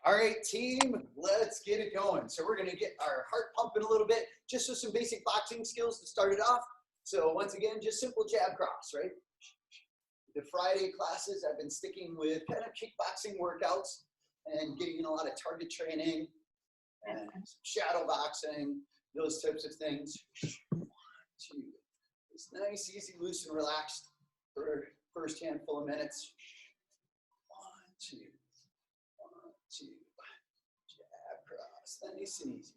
All right, team, let's get it going. So we're gonna get our heart pumping a little bit, just with some basic boxing skills to start it off. So once again, just simple jab cross, right? The Friday classes, I've been sticking with kind of kickboxing workouts and getting in a lot of target training and shadow boxing, those types of things. It's nice, easy, loose, and relaxed for first handful of minutes. 1, 2, 1, 2, jab cross, nice and easy.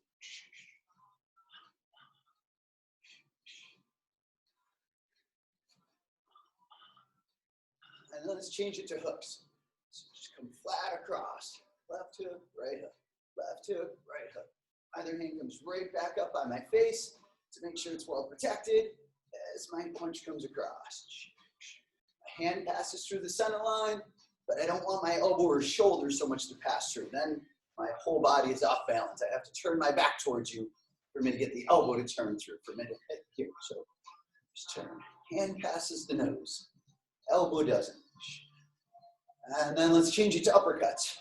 And then let's change it to hooks. So just come flat across, left hook, right hook, left hook, right hook. Either hand comes right back up on my face to make sure it's well protected as my punch comes across. My hand passes through the center line, but I don't want my elbow or shoulder so much to pass through. Then my whole body is off balance. I have to turn my back towards you for me to get the elbow to turn through, for me to hit here. So just turn. Hand passes the nose. Elbow doesn't. And then let's change it to uppercuts.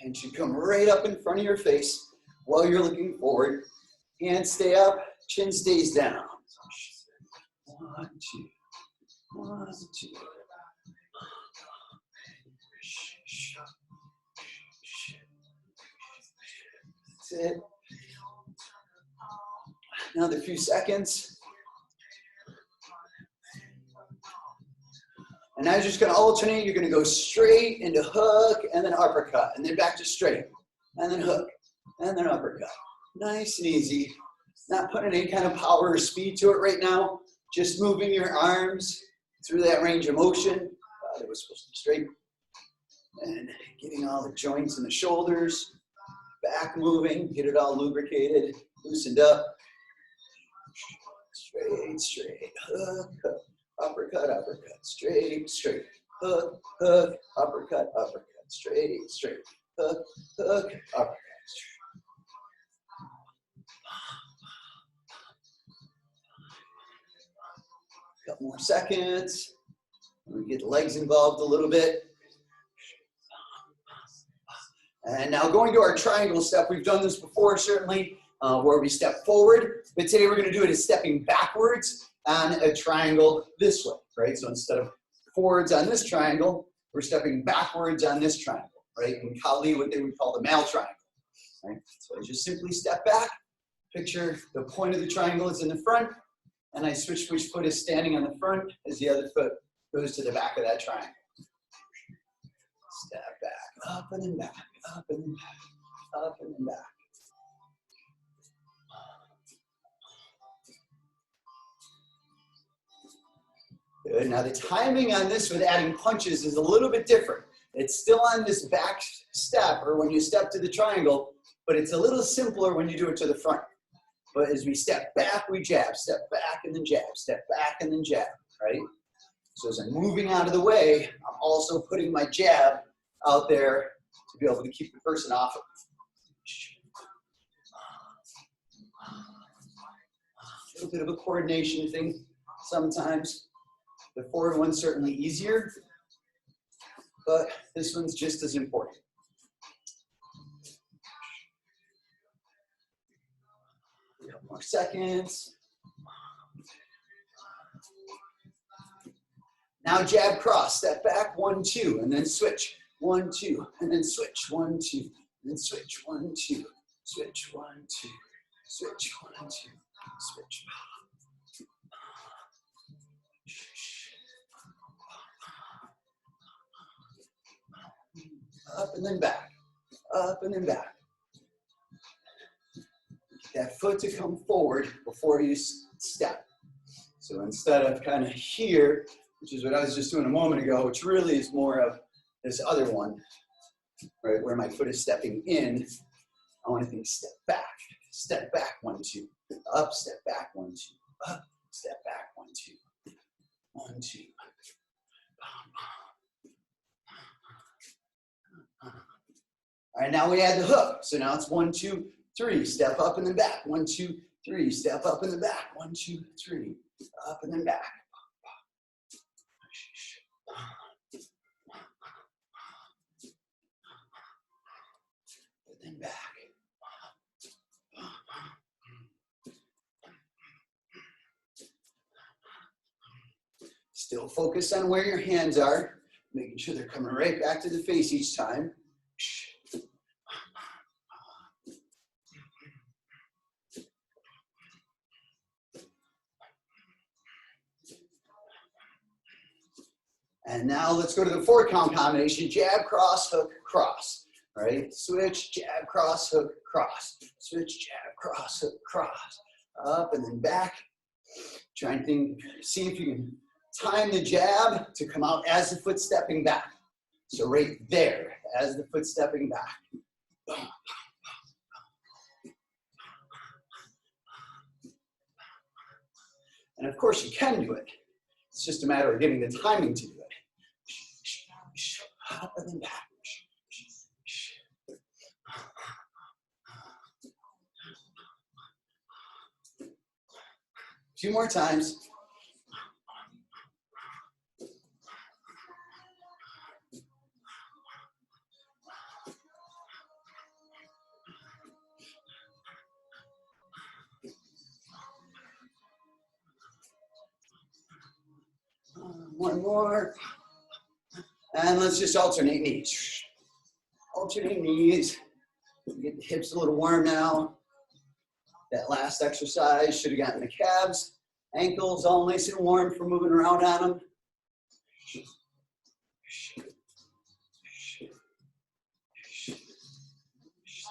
Hand should come right up in front of your face while you're looking forward. Hands stay up, chin stays down. 1, 2, 1, 2. That's it. Another few seconds. And now you're just going to alternate. You're going to go straight into hook and then uppercut, and then back to straight, and then hook, and then uppercut. Nice and easy. Not putting any kind of power or speed to it right now. Just moving your arms through that range of motion. It was supposed to be straight. And getting all the joints in the shoulders. Back moving. Get it all lubricated, loosened up. Straight, straight. Hook, hook. Uppercut, uppercut, straight, straight, hook, hook, uppercut, uppercut, straight, straight, hook, hook, uppercut, straight. Couple more seconds. We get the legs involved a little bit. And now going to our triangle step, we've done this before certainly, where we step forward, but today we're going to do it as stepping backwards on a triangle this way, right? So instead of forwards on this triangle, we're stepping backwards on this triangle, right? In Kali, what they would call the male triangle, right? So I just simply step back, picture the point of the triangle is in the front, and I switch which foot is standing on the front as the other foot goes to the back of that triangle. Step back, up and then back, up and then back, up and then back. Good. Now the timing on this with adding punches is a little bit different. It's still on this back step or when you step to the triangle, but it's a little simpler when you do it to the front. But as we step back, we jab, step back and then jab, step back and then jab, right? So as I'm moving out of the way, I'm also putting my jab out there to be able to keep the person off of me. A little bit of a coordination thing sometimes. The forward one's certainly easier, but this one's just as important. A couple more seconds. Now jab cross, step back, 1, 2, and then switch. 1, 2, and then switch. 1, 2, and then switch. 1, 2, switch. 1, 2, switch. 1, 2, switch. Up and then back, up and then back. Get that foot to come forward before you step. So instead of kind of here, which is what I was just doing a moment ago, which really is more of this other one, right, where my foot is stepping in, I want to think step back, 1, 2, up, step back, 1, 2, up, step back, 1, 2, 1, 2. All right, now we add the hook. So now it's 1, 2, 3, step up and then back. 1, 2, 3, step up and then back. 1, 2, 3, up and then back. So focus on where your hands are, making sure they're coming right back to the face each time. And now let's go to the 4-count combination. Jab, cross, hook, cross. All right, switch, jab, cross, hook, cross. Switch, jab, cross, hook, cross. Up and then back. Try and see if you can time the jab to come out as the foot stepping back. So right there, as the foot stepping back. And of course you can do it. It's just a matter of getting the timing to do it. Up and then back. A few more times. One more. And let's just alternate knees. Alternate knees. Get the hips a little warm now. That last exercise should have gotten the calves, ankles all nice and warm for moving around on them.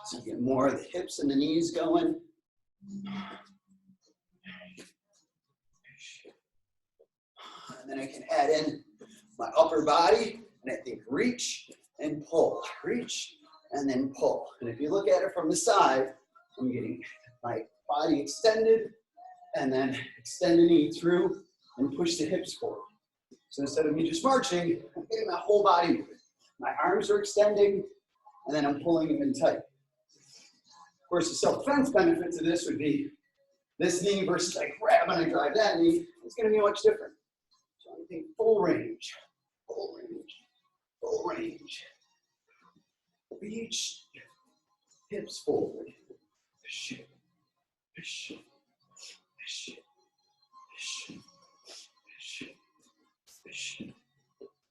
So get more of the hips and the knees going. And then I can add in my upper body, and I think reach and pull, reach and then pull. And if you look at it from the side, I'm getting my body extended and then extend the knee through and push the hips forward. So instead of me just marching, I'm getting my whole body moving. My arms are extending and then I'm pulling them in tight. Of course, the self-defense benefit to this would be this knee versus I grab and I drive that knee. It's going to be much different. So I think full range, full range, full range. Reach, hips forward.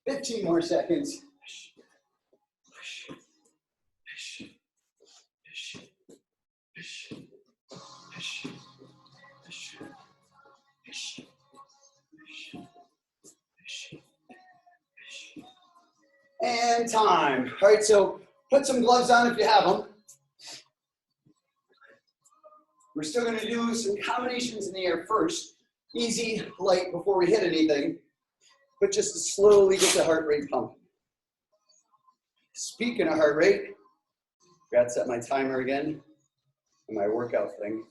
15 more seconds. And time. All right, so put some gloves on if you have them. We're still going to do some combinations in the air first. Easy, light, before we hit anything. But just to slowly get the heart rate pumping. Speaking of heart rate, got to set my timer again and my workout thing.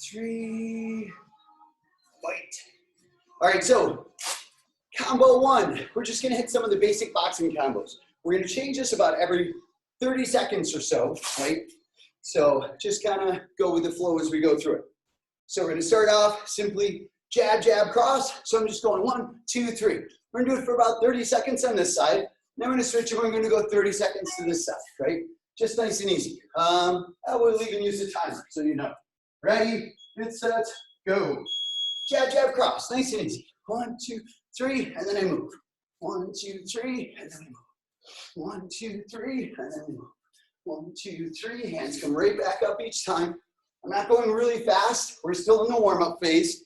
3, fight. All right, so combo 1. We're just going to hit some of the basic boxing combos. We're going to change this about every 30 seconds or so, right? So just kind of go with the flow as we go through it. So we're going to start off simply jab, jab, cross. So I'm just going 1, 2, 3. We're going to do it for about 30 seconds on this side. Then we're going to switch and we're going to go 30 seconds to this side, right? Just nice and easy. I will even use the timer so you know. Ready, get set, go. Jab, jab, cross, nice and easy. 1, 2, 3, and then I move. 1, 2, 3, and then I move. 1, 2, 3, and then 1, 2, 3. Hands come right back up each time. I'm not going really fast. We're still in the warm-up phase.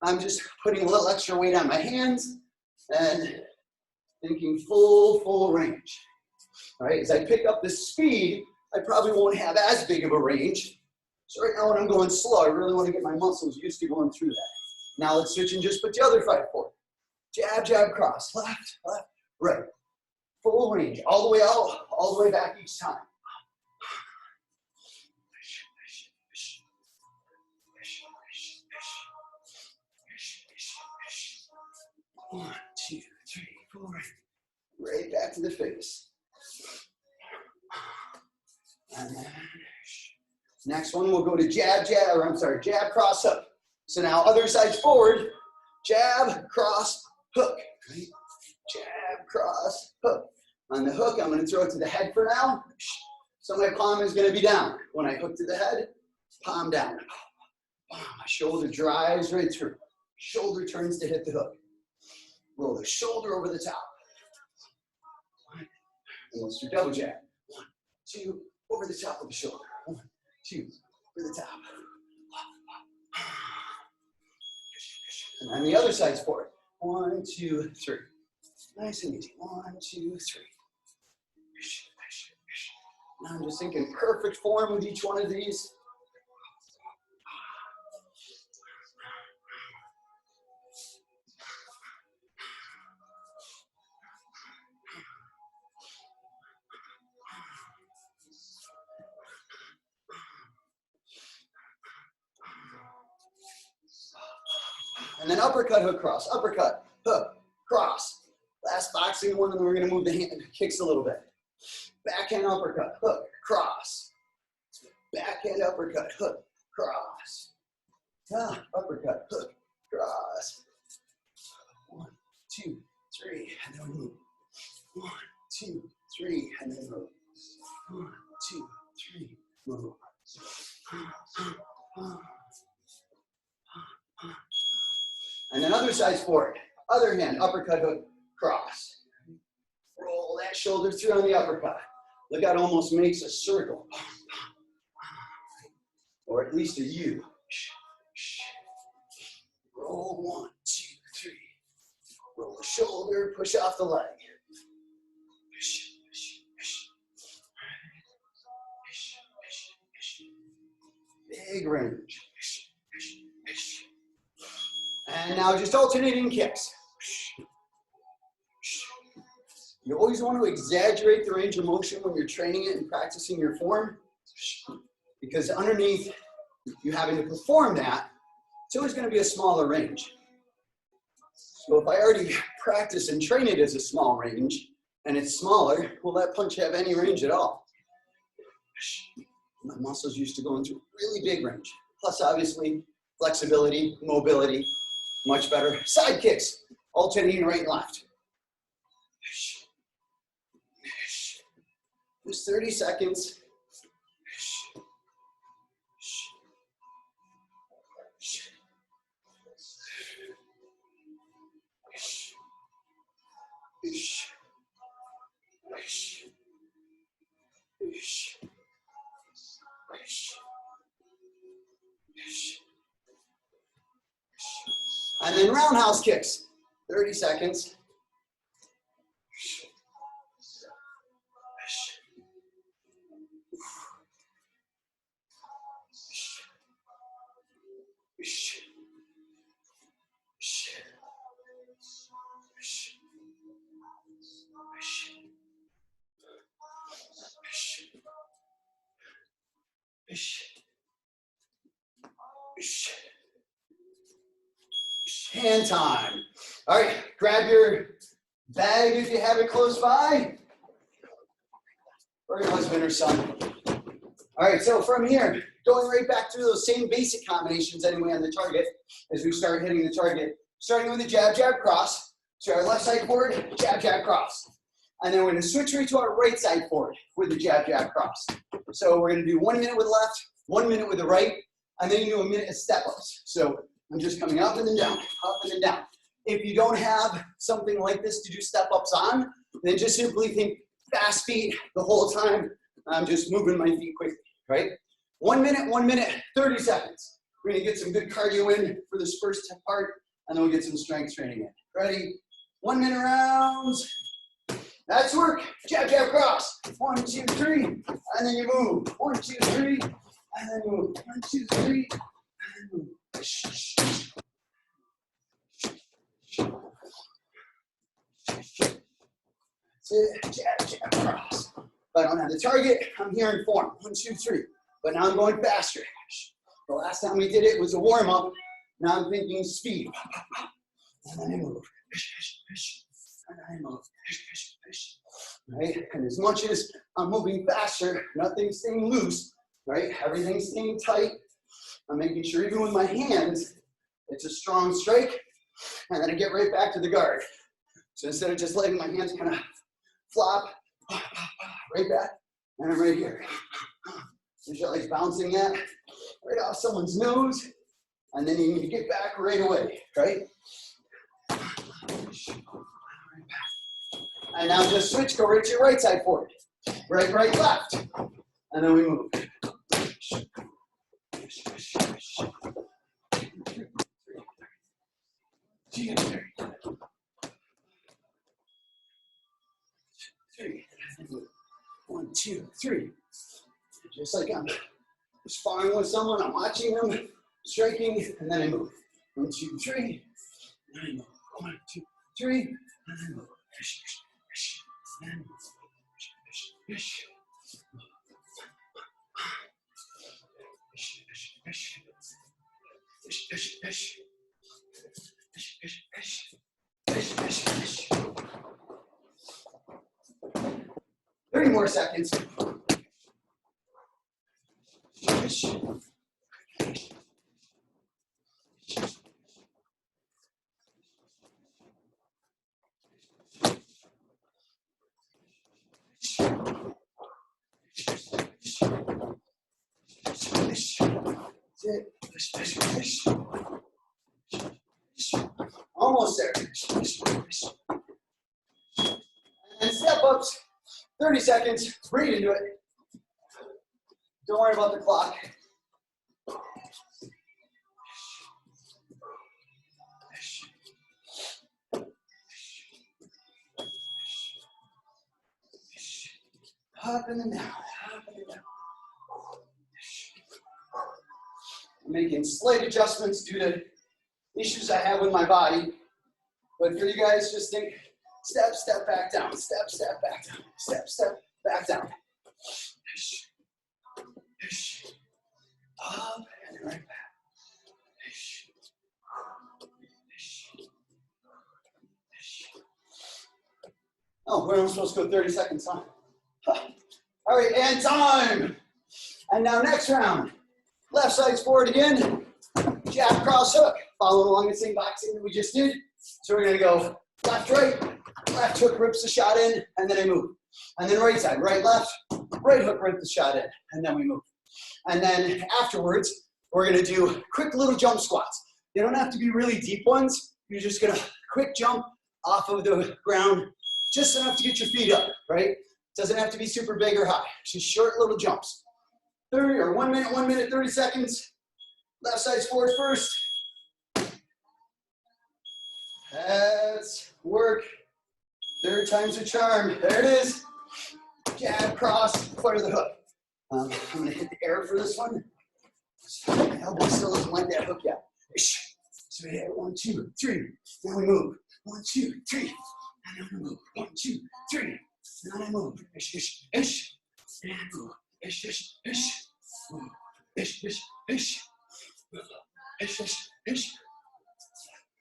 I'm just putting a little extra weight on my hands and thinking full range. All right, as I pick up the speed, I probably won't have as big of a range. So right now when I'm going slow, I really want to get my muscles used to going through that. Now let's switch and just put the other foot forward. Jab, jab, cross, left, left, right. Full range, all the way out, all the way back each time. 1, 2, 3, 4. Right back to the face. And then next one, we'll go to jab, jab, or I'm sorry, jab, cross, hook. So now other side's forward, jab, cross, hook. Right? Jab, cross, hook. On the hook, I'm going to throw it to the head for now. So my palm is going to be down. When I hook to the head, palm down. My shoulder drives right through. shoulder turns to hit the hook. Roll the shoulder over the top. And let's do double jab. 1, 2, over the top of the shoulder. 1, 2, over the top. And on the other side's forward. 1, 2, 3. Nice and easy. 1, 2, 3. Now I'm just thinking perfect form with each one of these. And then uppercut, hook, cross. Uppercut, hook, cross. Last boxing one, and then we're going to move the hand kicks a little bit. Backhand uppercut, hook, cross. Backhand uppercut, hook, cross. Uppercut, hook, cross. 1, 2, 3, and then we move. 1, 2, 3, and then move. 1, 2, 3, move. And then other side's forward. Other hand, uppercut, hook, cross. Roll that shoulder through on the uppercut. Look how it almost makes a circle. Or at least a U. Roll 1, 2, 3. Roll the shoulder, push off the leg. Big range. And now just alternating kicks. You always want to exaggerate the range of motion when you're training it and practicing your form, because underneath you having to perform that, it's always going to be a smaller range. So if I already practice and train it as a small range, and it's smaller, will that punch have any range at all? My muscles used to go into really big range. Plus, obviously, flexibility, mobility, much better. Side kicks, alternating right and left. Just 30 seconds. And then roundhouse kicks, 30 seconds. Hand time. All right, grab your bag if you have it close by, or your husband or son. All right, so from here, going right back through those same basic combinations anyway on the target as we start hitting the target, starting with the jab, jab, cross. So our left side forward, jab, jab, cross. And then we're gonna switch right to our right side forward with the jab, jab, cross. So we're gonna do 1 minute with the left, 1 minute with the right, and then you do a minute of step-ups. So I'm just coming up and then down, up and then down. If you don't have something like this to do step-ups on, then just simply think fast feet the whole time. I'm just moving my feet quickly, right? 1 minute, 30 seconds. We're gonna get some good cardio in for this first part, and then we'll get some strength training in. Ready? 1 minute rounds. That's work. Jab, jab, cross. 1, 2, 3, and then you move. 1, 2, 3, and then move. 1, 2, 3, and then move. That's it. Jab, jab, cross. If I don't have the target, I'm here in form. 1, 2, 3. But now I'm going faster. The last time we did it was a warm-up. Now I'm thinking speed. And then I move. And I move. Right? And as much as I'm moving faster, nothing's staying loose. Right? Everything's staying tight. I'm making sure even with my hands, it's a strong strike. And then I get right back to the guard. So instead of just letting my hands kind of flop, right back, and I'm right here. Visualize bouncing that right off someone's nose And then you need to get back right away, right? And now just switch, go right to your right side forward. Right, right, left. And then we move. 1, 2, 3. Just like I'm sparring with someone, I'm watching them, striking, and then I move. 1, 2, 3. And I move. 1, 2, 3. And I move. And move. Thirty more seconds. Almost there. And step ups, 30 seconds, breathe into it. Don't worry about the clock. Up and then down, up and then down. I'm making slight adjustments due to issues I have with my body. But for you guys, just think, step, step back down, step, step back down, step, step back down. Up and then right back. Oh, we're only supposed to go 30 seconds, huh? All right, and time. And now next round. Left side's forward again. Jab, cross, hook. Following along the same boxing that we just did. So we're gonna go left, right. Left hook rips the shot in, and then I move. And then right side, right, left. Right hook rips the shot in, and then we move. And then afterwards, we're gonna do quick little jump squats. They don't have to be really deep ones. You're just gonna quick jump off of the ground, just enough to get your feet up, right? Doesn't have to be super big or high. Just short little jumps. 30 or 1 minute, 30 seconds. Left side's forward first. That's work. Third time's a charm. There it is. Jab, cross, foot of the hook. I'm gonna hit the air for this one. My elbow still doesn't like that hook yet. So we hit 1, 2, 3. Now we move. 1, 2, 3. And then we move. 1, 2, 3. Now I move. Ish, ish, ish. And move. Ish, ish, ish. Move. Ish, ish, ish. Ish, ish, ish.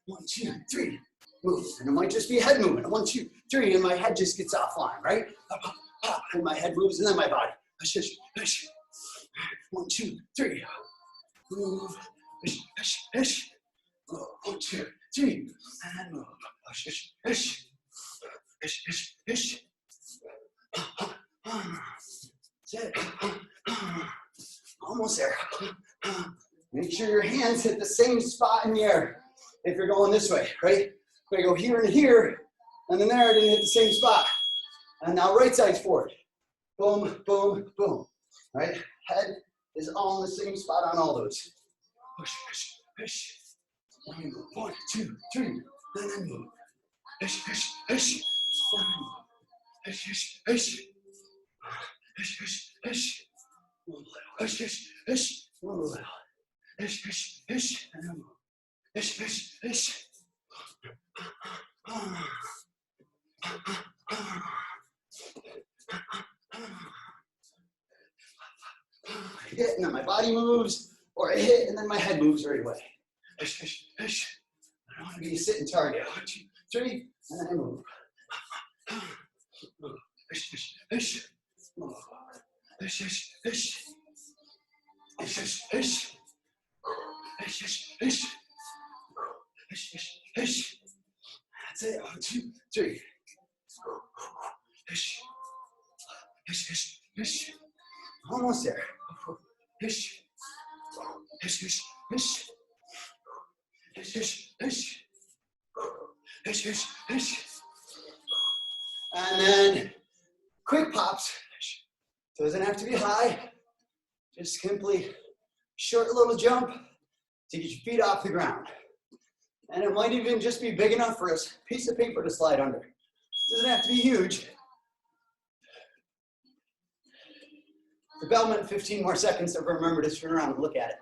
1, 2, 3. Move. And it might just be a head movement. 1, 2, 3. And my head just gets offline, right? Up, up, up. And my head moves and then my body. Ish, ish, ish. 1, 2, 3. Move. Ish, ish, ish. 1, 2, 3. And move. Ish, ish, ish. Ish, ish, ish. That's it. Almost there. Make sure your hands hit the same spot in the air. If you're going this way, right? I'm gonna go here and here, and then there I didn't hit the same spot. And now right side's forward. Boom, boom, boom. Right? Head is all in the same spot on all those. Push, push, push. 1, 2, 3. And then move. Push, push, push. Push, push, push. Push, push, push. Push, push, push. Push, push, push. And then move. Push, push, push. I hit and then my body moves, or I hit and then my head moves right away. Push, push, push. I don't want to be a sitting target. 1, 2, 3, and then I move. Push, push, push. Push, push, push. Push, push, push. Push, push, push. Push, push, push. That's it. 1, 2, 3. Push. Push, push, push. Almost there. Push. Push, push, push. And then quick pops. Doesn't have to be high. Just simply short little jump to get your feet off the ground. And it might even just be big enough for a piece of paper to slide under. Doesn't have to be huge. The bell meant 15 more seconds, so remember to turn around and look at it.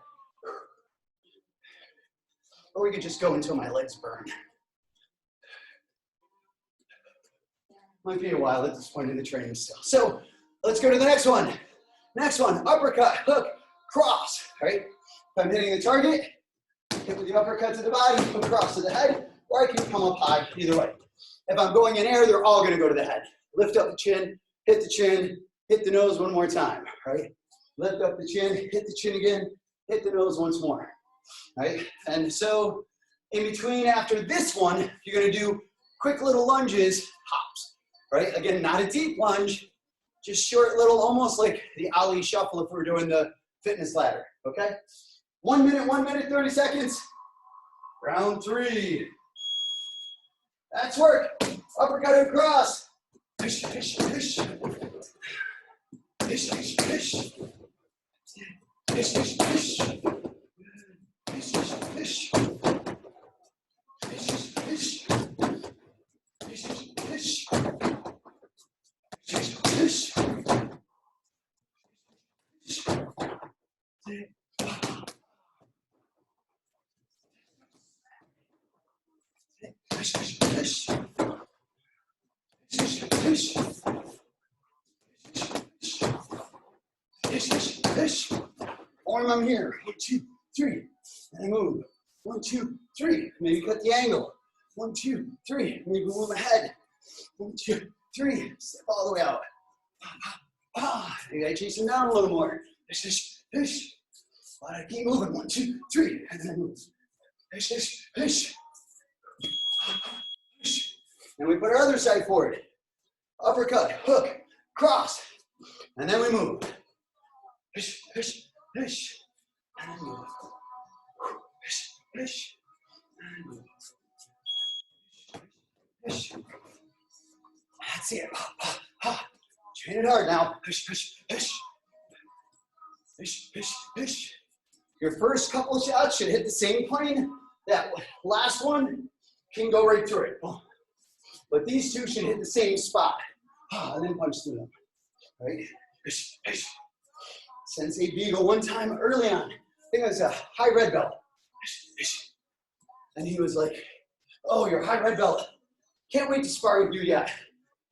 Or we could just go until my legs burn. Might be a while at this point in the training still. So let's go to the next one. Next one, uppercut, hook, cross, right? If I'm hitting the target, hit with the uppercut to the body, hook cross to the head, or I can come up high, either way. If I'm going in air, they're all gonna go to the head. Lift up the chin, hit the nose one more time, right? Lift up the chin, hit the chin again, hit the nose once more, right? And so in between, after this one, you're gonna do quick little lunges, hops, right? Again, not a deep lunge, just short little, almost like the Ali shuffle if we're doing the fitness ladder, okay? 1 minute, 30 seconds. Round 3. That's work. Uppercut and cross. Push, push, push. Push, push, push. Push, push, push. Push, push, push. Push, push, push. Push, push, push. Push, push. Push, push, push. Push, push. Push, push, push. Arm, I'm here. 1, 2, 3. And I move. 1, 2, 3. Maybe cut the angle. 1, 2, 3. Maybe move my head. 1, 2, 3. Step all the way out. Maybe I chase him down a little more. Push, push, push. But I keep moving. 1, 2, 3. And then I move. Push, push, push. Push. And we put our other side forward. Uppercut, hook, cross. And then we move. Push, push, push. And then move. Push, push. And move. Push. That's it. Train it hard now. Push, push, push. Push, push, push. Your first couple of shots should hit the same plane. That last one can go right through it. But these two should hit the same spot. And then punch through them. Right? Push, push. Sensei Beagle one time early on, I think it was a high red belt. And he was like, oh, you're a high red belt. Can't wait to spar with you yet.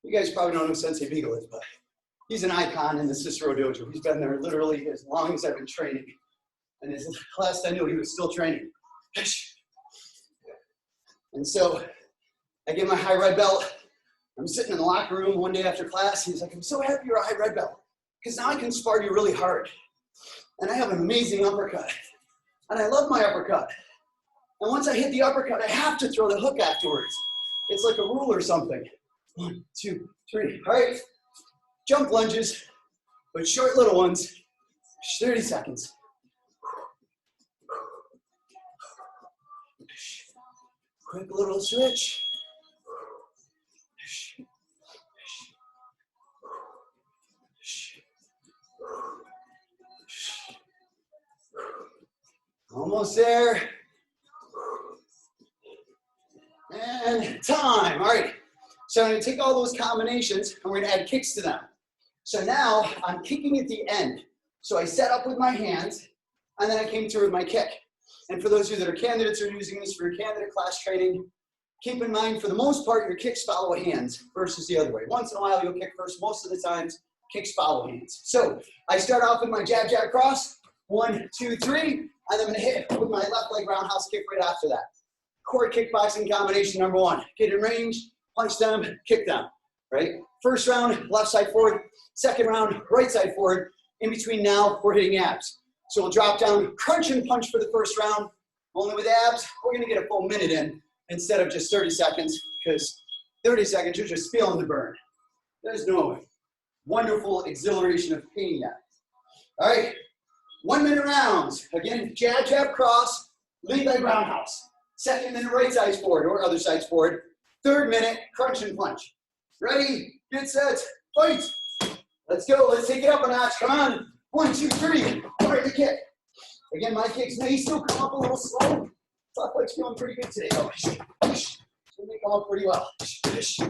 You guys probably don't know who Sensei Beagle is, but he's an icon in the Cicero Dojo. He's been there literally as long as I've been training. And as last I knew, he was still training. And so I get my high red belt. I'm sitting in the locker room one day after class. He's like, I'm so happy you're a high red belt because now I can spar you really hard. And I have an amazing uppercut. And I love my uppercut. And once I hit the uppercut, I have to throw the hook afterwards. It's like a rule or something. 1, 2, 3. All right. Jump lunges, but short little ones. 30 seconds. Quick little switch. Almost there. And time. All right. So I'm going to take all those combinations and we're going to add kicks to them. So now I'm kicking at the end. So I set up with my hands and then I came through with my kick. And for those of you that are candidates or using this for your candidate class training, keep in mind for the most part your kicks follow hands versus the other way. Once in a while you'll kick first. Most of the times kicks follow hands. So I start off with my jab, jab, cross. 1, 2, 3. And I'm going to hit with my left leg roundhouse kick right after that. Core kickboxing combination number 1. Get in range, punch them, kick them, right? First round, left side forward. Second round, right side forward. In between now, we're hitting abs. So we'll drop down, crunch and punch for the first round. Only with abs, we're going to get a full minute in instead of just 30 seconds because 30 seconds, you're just feeling the burn. There's no wonderful exhilaration of pain yet. All right, 1 minute rounds. Again, jab, jab, cross, lead leg roundhouse. Second minute right side forward or other side forward. Third minute crunch and punch. Ready, get set, fight. Let's go, let's take it up a notch, come on. 1, 2, 3, fire the kick. Again, my kicks may still come up a little slow. Top leg's feeling pretty good today though. So they come up pretty well. That's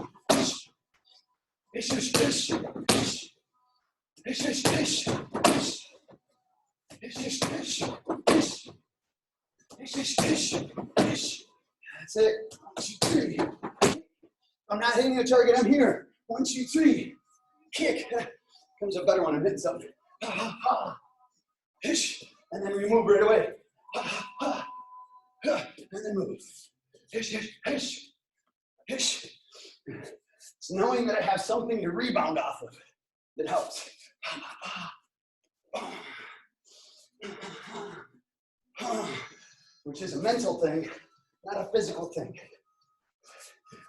it. 1, 2, 3. I'm not hitting the target, I'm here. 1, 2, 3. Kick. Comes a better one, I'm hitting something. And then we move right away. And then move. It's knowing that I have something to rebound off of that helps. Which is a mental thing, not a physical thing.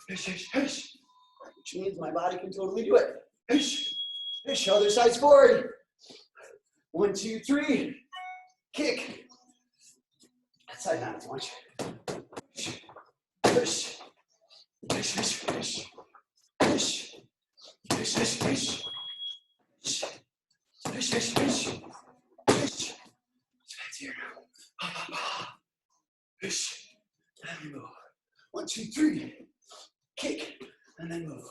Which means my body can totally do it. Other side's forward. 1, 2, 3. Kick. That side not as much. And move. 1, 2, 3. Kick. And then move.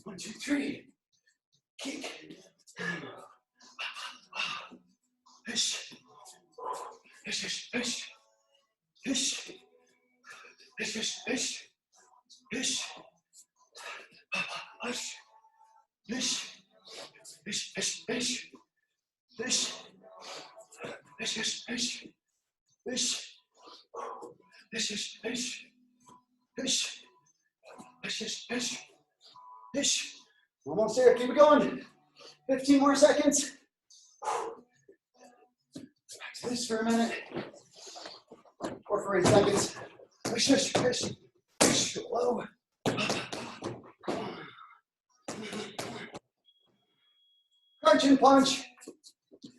1, 2, 3. Kick. And move. Almost there, keep it going. 15 more seconds. Back to this for a minute. Or for 8 seconds. Low. Crunch and punch. If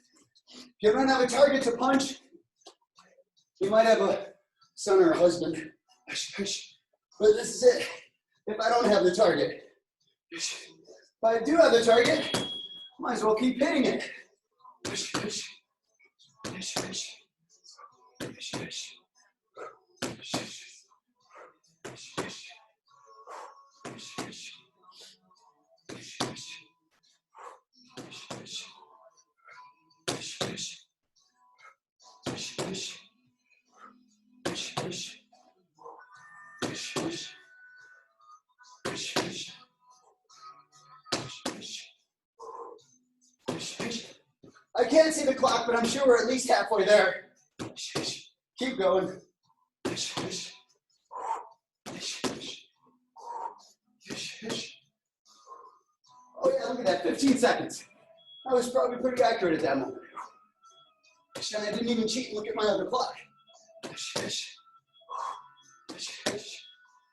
you don't have a target to punch, you might have a son or a husband. But this is it. If I don't have the target. If I do have the target, might as well keep hitting it. I can't see the clock, but I'm sure we're at least halfway there. Keep going. Oh yeah, look at that, 15 seconds. I was probably pretty accurate at that moment. And I didn't even cheat and look at my other clock.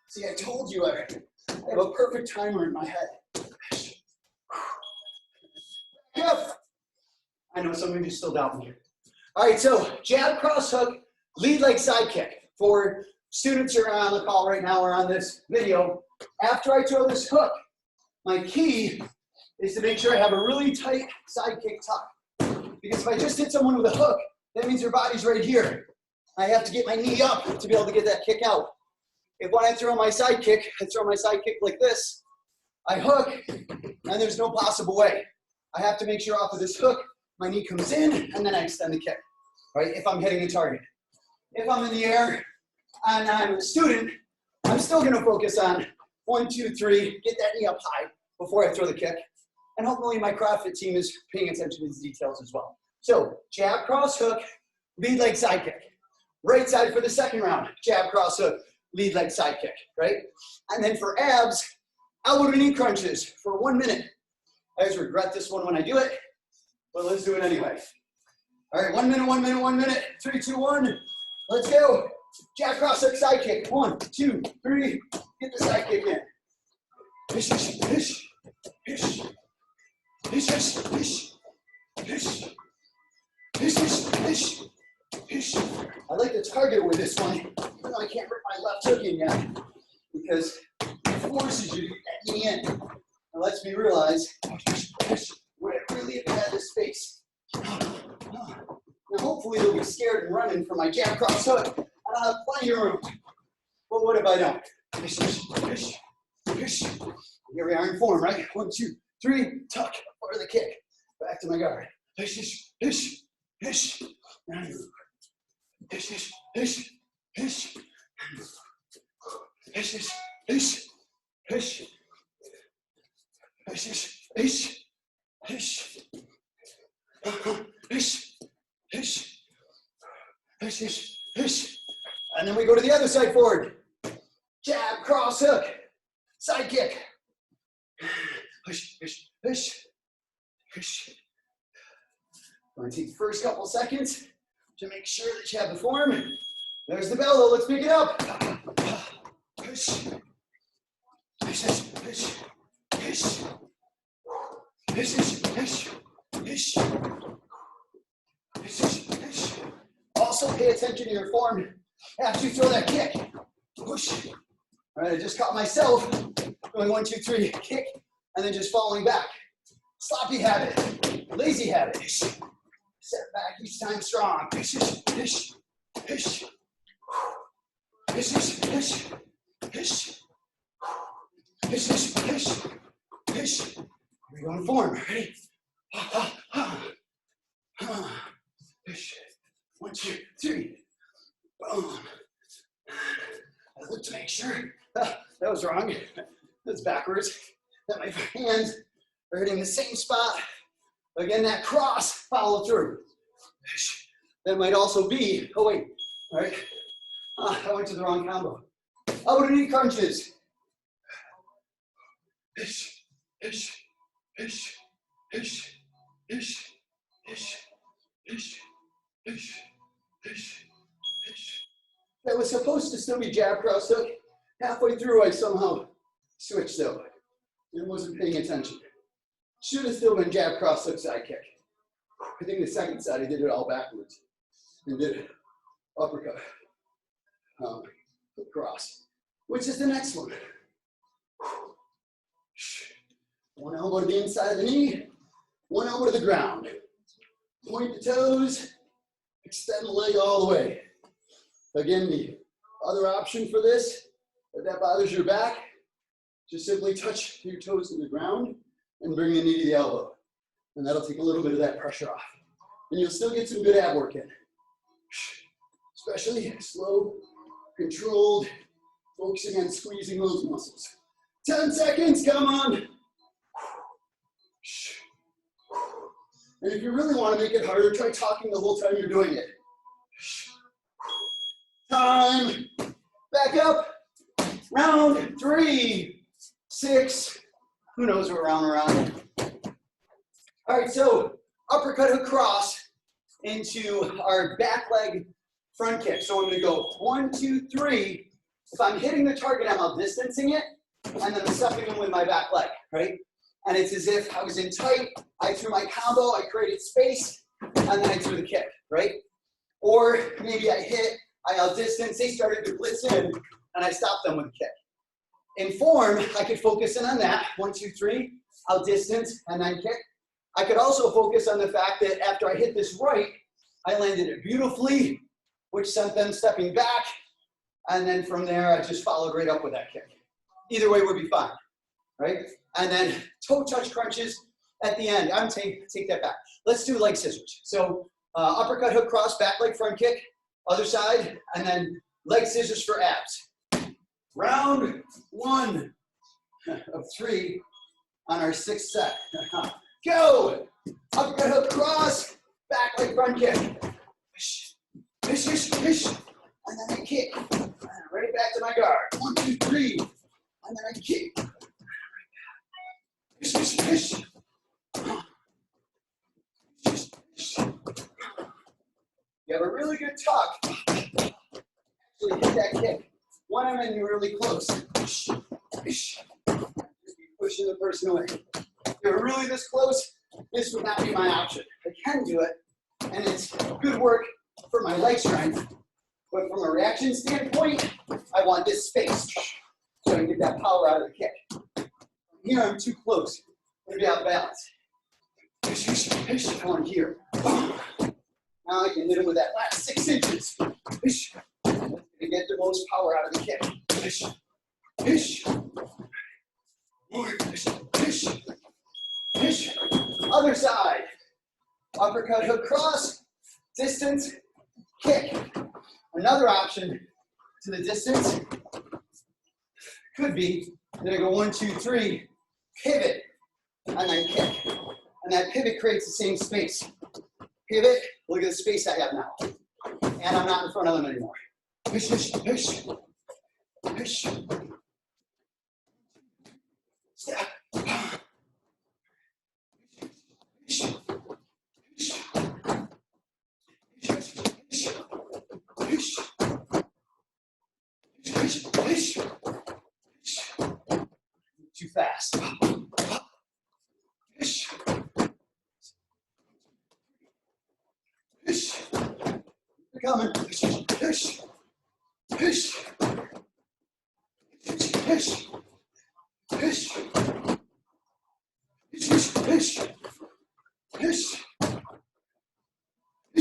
See, I told you I have a perfect timer in my head. Yep. I know some of you still doubt me. All right, so jab, cross hook, lead leg side kick. For students who are on the call right now or on this video, after I throw this hook, my key is to make sure I have a really tight side kick tuck. Because if I just hit someone with a hook, that means their body's right here. I have to get my knee up to be able to get that kick out. If when I throw my side kick, I throw my side kick like this, I hook, and there's no possible way. I have to make sure off of this hook, my knee comes in, and then I extend the kick, right? If I'm hitting a target. If I'm in the air and I'm a student, I'm still gonna focus on 1, 2, 3, get that knee up high before I throw the kick. And hopefully my CrossFit team is paying attention to these details as well. So jab, cross, hook, lead leg side kick. Right side for the second round, jab, cross, hook, lead leg side kick, right? And then for abs, elbow to knee crunches for 1 minute. I always regret this one when I do it, but let's do it anyway. All right, 1 minute, 1 minute, 1 minute. 3, 2, 1. Let's go. Jab, cross, hook, side kick. 1, 2, 3. Get the side kick in. Hish, hish, hish, hish. Hish, hish, hish, hish. Hish, hish, hish, hish. I like the target with this one. even though I can't rip my left hook in yet, because it forces you to get that knee in. It lets me realize where I really have had this space. Now hopefully they'll be scared and running for my jab cross hook. I'll have plenty of room. But what if I don't? Here we are in form, right? 1, 2, 3, tuck, part of the kick. Back to my guard. Now you move. And then we go to the other side forward. Jab, cross hook, side kick. I'm going to take the first couple seconds to make sure that you have the form. There's the bell, though. Let's pick it up. Also pay attention to your form after you throw that kick. Push. All right, I just caught myself going 1, 2, 3, kick, and then just falling back. Sloppy habit, lazy habit. Set back each time strong. We're going form. Ready? 1, 2, 3. Boom. I look to make sure. That was wrong. That's backwards. That my hands are hitting the same spot. Again, that cross follow through. That might also be, oh wait, all right. I went to the wrong combo. Upper knee crunches. That was supposed to still be jab, cross hook. Halfway through, I somehow switched though. I wasn't paying attention. Should have still been jab, cross hook, side kick. I think the second side, I did it all backwards. And did it uppercut, cross, which is the next one. One elbow to the inside of the knee, one elbow to the ground. Point the toes, extend the leg all the way. Again, the other option for this, if that bothers your back, just simply touch your toes to the ground and bring the knee to the elbow. And that'll take a little bit of that pressure off. And you'll still get some good ab work in. Especially slow, controlled, focusing on squeezing those muscles. 10 seconds, come on. And if you really want to make it harder, try talking the whole time you're doing it. Time. Back up. Round 3, 6. Who knows what round we're on? All right, so uppercut hook cross into our back leg front kick. So I'm going to go 1, 2, 3. If I'm hitting the target, I'm outdistancing it, and then I'm stepping in with my back leg, right? And it's as if I was in tight, I threw my combo, I created space, and then I threw the kick, right? Or maybe I hit, I outdistance, they started to blitz in, and I stopped them with a kick. In form, I could focus in on that, 1, 2, 3, outdistance, and then kick. I could also focus on the fact that after I hit this right, I landed it beautifully, which sent them stepping back, and then from there, I just followed right up with that kick. Either way would be fine, right? And then toe touch crunches at the end. I'm take that back. Let's do leg scissors. So uppercut hook cross, back leg front kick, other side, and then leg scissors for abs. Round 1 of 3 on our 6th set. Go! Uppercut hook cross, back leg front kick. And then I kick. And right back to my guard. 1, 2, 3. And then I kick. You have a really good tuck. Actually hit that kick. When I'm in really close. Just be pushing the person away. If you're really this close, this would not be my option. I can do it, and it's good work for my leg strength, But from a reaction standpoint, I want this space so I can get that power out of the kick. Here, I'm too close. I'm going to be out of balance. On here. Now I can hit him with that last 6 inches. To get the most power out of the kick. Other side. Uppercut, hook, cross, distance, kick. Another option to the distance could be that I go 1, 2, 3, pivot, and then kick. And that pivot creates the same space. Pivot, look at the space I have now. And I'm not in front of them anymore. Push, push, push. Push. Step. Push. Push. Push. Push. Too fast. Push. Push. They're coming. Push. Push. Push. Push. Push. Push. Push. Push.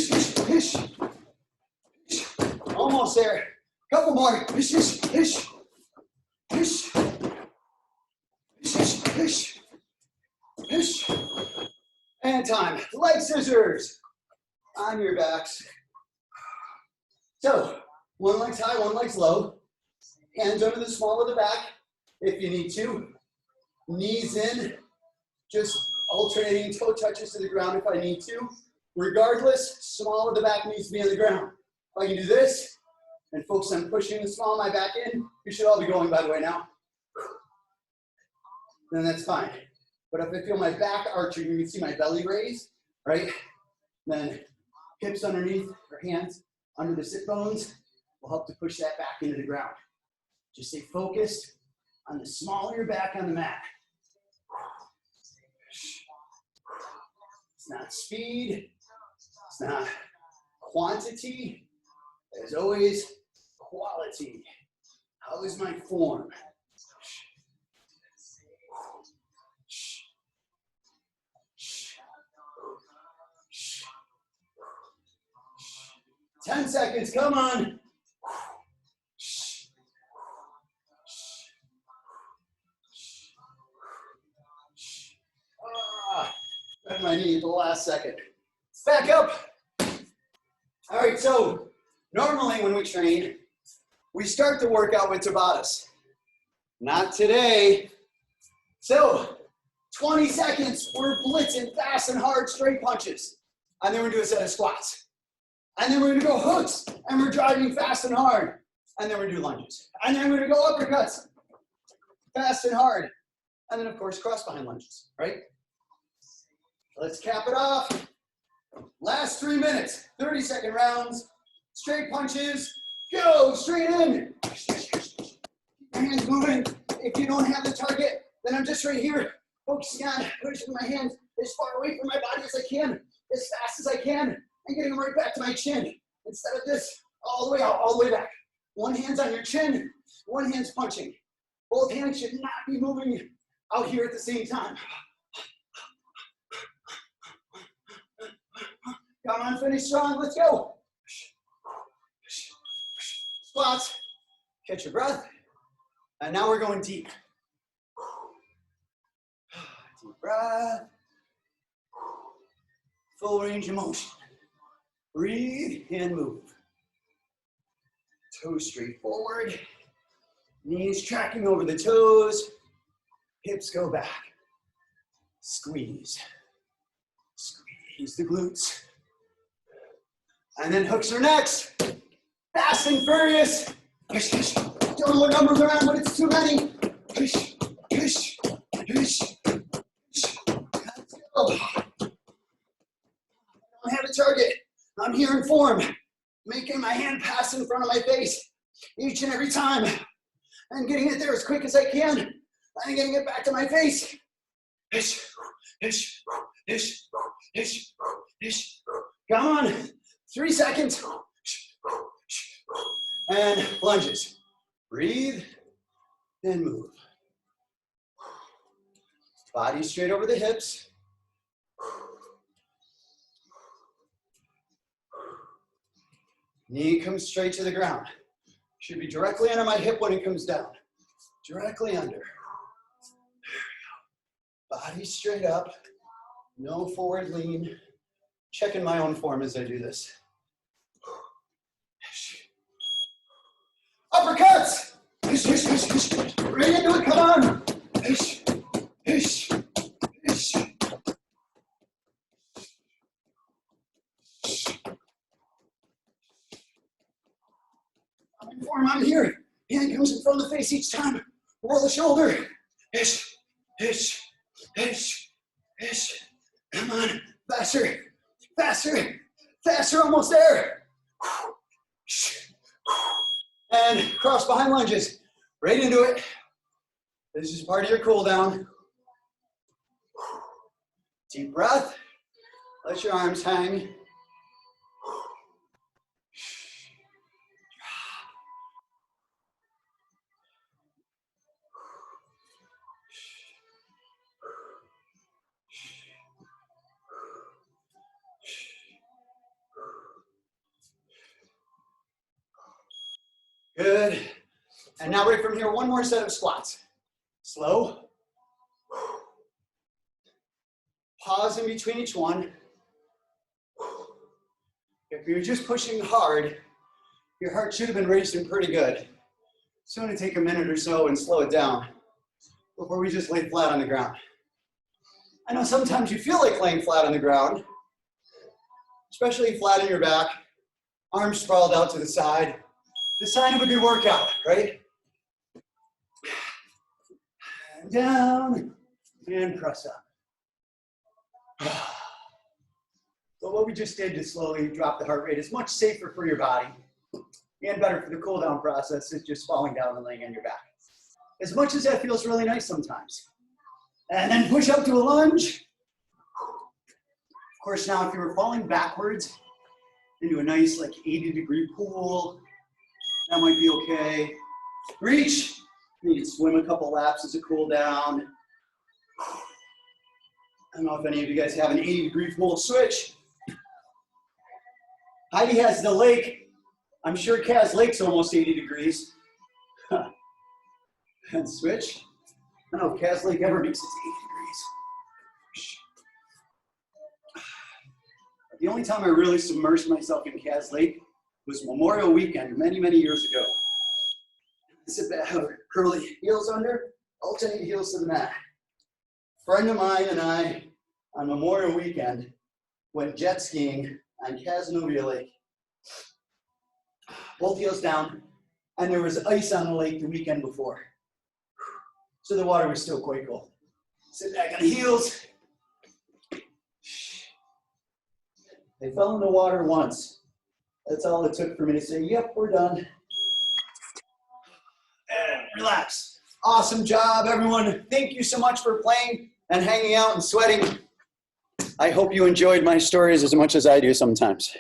Push. Push. Push. Almost there. Couple more. Push. Push. Push. Push. Push. Push. Push. And time. Leg scissors on your backs. So, one leg's high, one leg's low. Hands under the small of the back if you need to. Knees in, just alternating toe touches to the ground if I need to. Regardless, small of the back needs to be on the ground. If I can do this and focus on pushing the small of my back in, you should all be going, by the way, now. Then that's fine. But if I feel my back arching, you can see my belly raise, right? Then hips underneath, or hands under the sit bones will help to push that back into the ground. Just stay focused on the small of your back on the mat. It's not speed, it's not quantity, there's always quality. How is my form? 10 seconds, come on. Bend my knee at the last second. Back up. All right, so normally when we train, we start the workout with Tabatas. Not today. So 20 seconds, we're blitzing fast and hard straight punches. And then we're gonna do a set of squats. And then we're gonna go hooks, and we're driving fast and hard. And then we're gonna do lunges. And then we're gonna go uppercuts, fast and hard. And then of course, cross behind lunges, right? Let's cap it off. Last 3 minutes, 30-second rounds, straight punches, go, straight in. Keep your hands moving. If you don't have the target, then I'm just right here, focusing on pushing my hands as far away from my body as I can, as fast as I can, and getting them right back to my chin. Instead of this, all the way out, all the way back. One hand's on your chin, one hand's punching. Both hands should not be moving out here at the same time. Come on, finish strong, let's go. Squats, catch your breath. And now we're going deep. Deep breath. Full range of motion. Breathe and move. Toes straight forward. Knees tracking over the toes. Hips go back. Squeeze. Squeeze the glutes. And then hooks are next. Fast and furious. Push, push. Don't know what numbers are on, but it's too many. Push, push, push, push. Let's go. I don't have a target. I'm here in form, making my hand pass in front of my face each and every time, and getting it there as quick as I can, and getting it back to my face. Ish, ish, ish, ish, ish. Come on, 3 seconds. And lunges. Breathe and move. Body straight over the hips. Knee comes straight to the ground. Should be directly under my hip when it comes down. Directly under. Body straight up. No forward lean. Checking my own form as I do this. Uppercuts! Right into it, come on! I'm in form, I'm here. Hand comes in front of the face each time. Roll the shoulder. Come on, faster, faster, faster, almost there. And cross behind lunges, right into it. This is part of your cool down. Deep breath, let your arms hang. Good. And now right from here, one more set of squats. Slow. Pause in between each one. If you're just pushing hard, your heart should have been racing pretty good. It's going to take a minute or so and slow it down before we just lay flat on the ground. I know sometimes you feel like laying flat on the ground, especially flat on your back, arms sprawled out to the side. The sign of a good workout, right? And down and press up. But what we just did to slowly drop the heart rate is much safer for your body and better for the cool down process is just falling down and laying on your back. As much as that feels really nice sometimes. And then push up to a lunge. Of course, now if you were falling backwards into a nice like 80-degree pool, that might be okay. Reach. You can swim a couple laps as a cool down. I don't know if any of you guys have an 80-degree pool. Switch. Heidi has the lake. I'm sure Kaz Lake's almost 80 degrees. And switch. I don't know if Kaz Lake ever makes it to 80 degrees. The only time I really submerged myself in Kaz Lake was Memorial Weekend many, many years ago. Sit back, curly heels under, alternate heels to the mat. A friend of mine and I, on Memorial Weekend, went jet skiing on Cazenovia Lake. Both heels down, and there was ice on the lake the weekend before. So the water was still quite cold. Sit back on the heels. They fell in the water once. That's all it took for me to say, yep, we're done. And relax. Awesome job, everyone. Thank you so much for playing and hanging out and sweating. I hope you enjoyed my stories as much as I do sometimes.